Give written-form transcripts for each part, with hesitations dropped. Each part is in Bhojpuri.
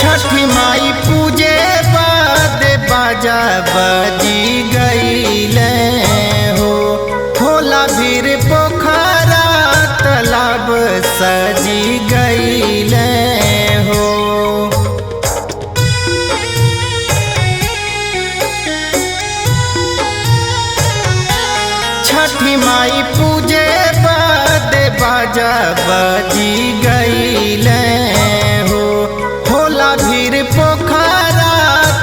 छठी माई पूजे बाद बाजा बजी गईले हो, होला भीर पोखरा तालाब सजी गईले हो। छठी माई पूजे बाद बाजा बजी गईले हो, होला भीर पोखरा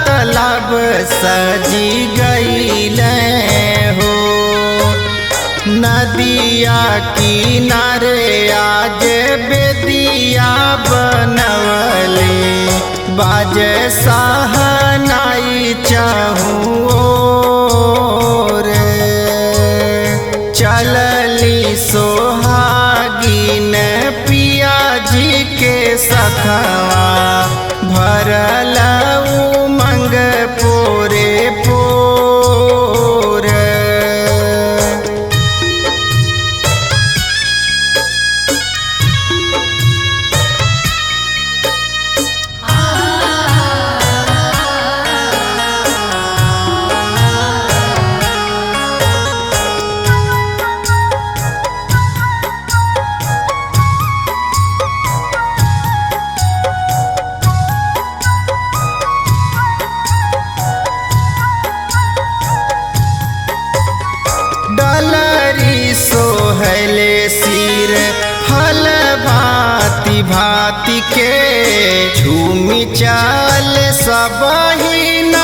तालाब सजी गईले हो। नदिया किनारे आज बेदिया बनवले, बाजे सहनाई चाहूँ रे। चलली सोहागिन पिया जी के सखवा, भरल उमंग पोरे पोर। डलरी सोहले सिर फल भांति भांति के, झूमी चाल सबही न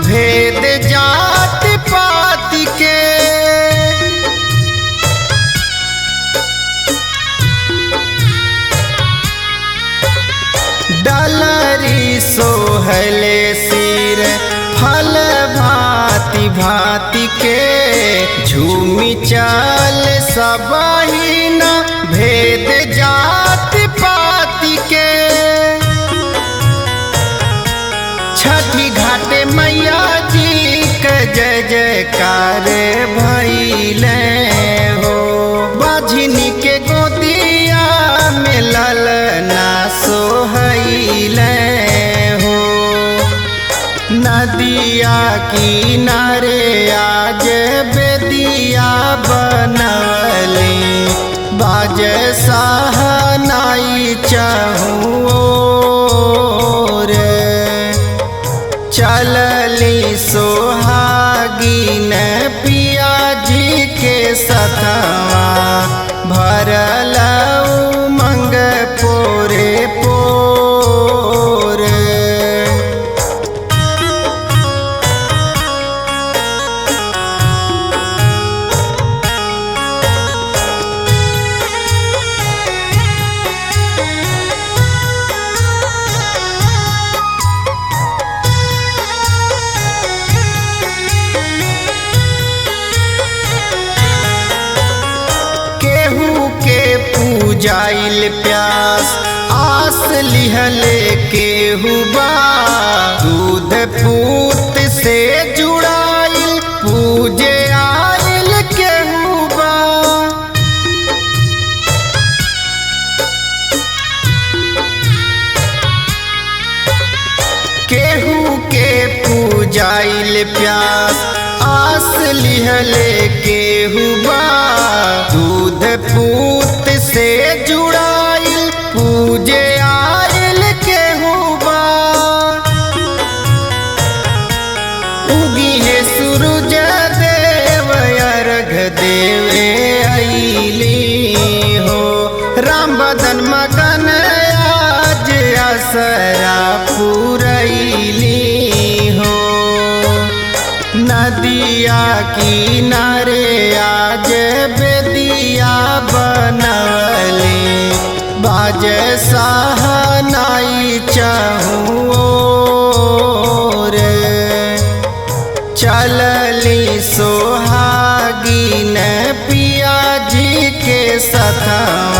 भेद जात पाति के। डलरी सोहले सिर फल भांति भांति के, झूमी चाल सबही न भेद जात पाति के। छठी घाटे मैया जी के जय जयकार भइले हो, बाझिनी के गोदिया में ललना सोहैले हो। नदिया किनारे आज बेदिया बनवले, बाजे सहनाई चाहूँ रे। चलली सोहागिन पिया जी के सखवा, भरल उमंग पोरे पोर। जाइल प्यास आस लिहले केहू बा, दूध पूत से जुड़ाइल पूजे आइल केहू बा। केहू के पूजाइल प्यास आस लिहले केहू बा, दूध पूत से जुड़ाइल पूजे आइल केहू बा। उगी है सूरज देव अर्घ देवे अइली हो, राम बदन मगन आज असरा पुरैली हो। नदिया किनारे आज बेदिया बनवले, बाजे सहनाई चाहूँ रे। चलली सोहागिन पिया जी के सथवा।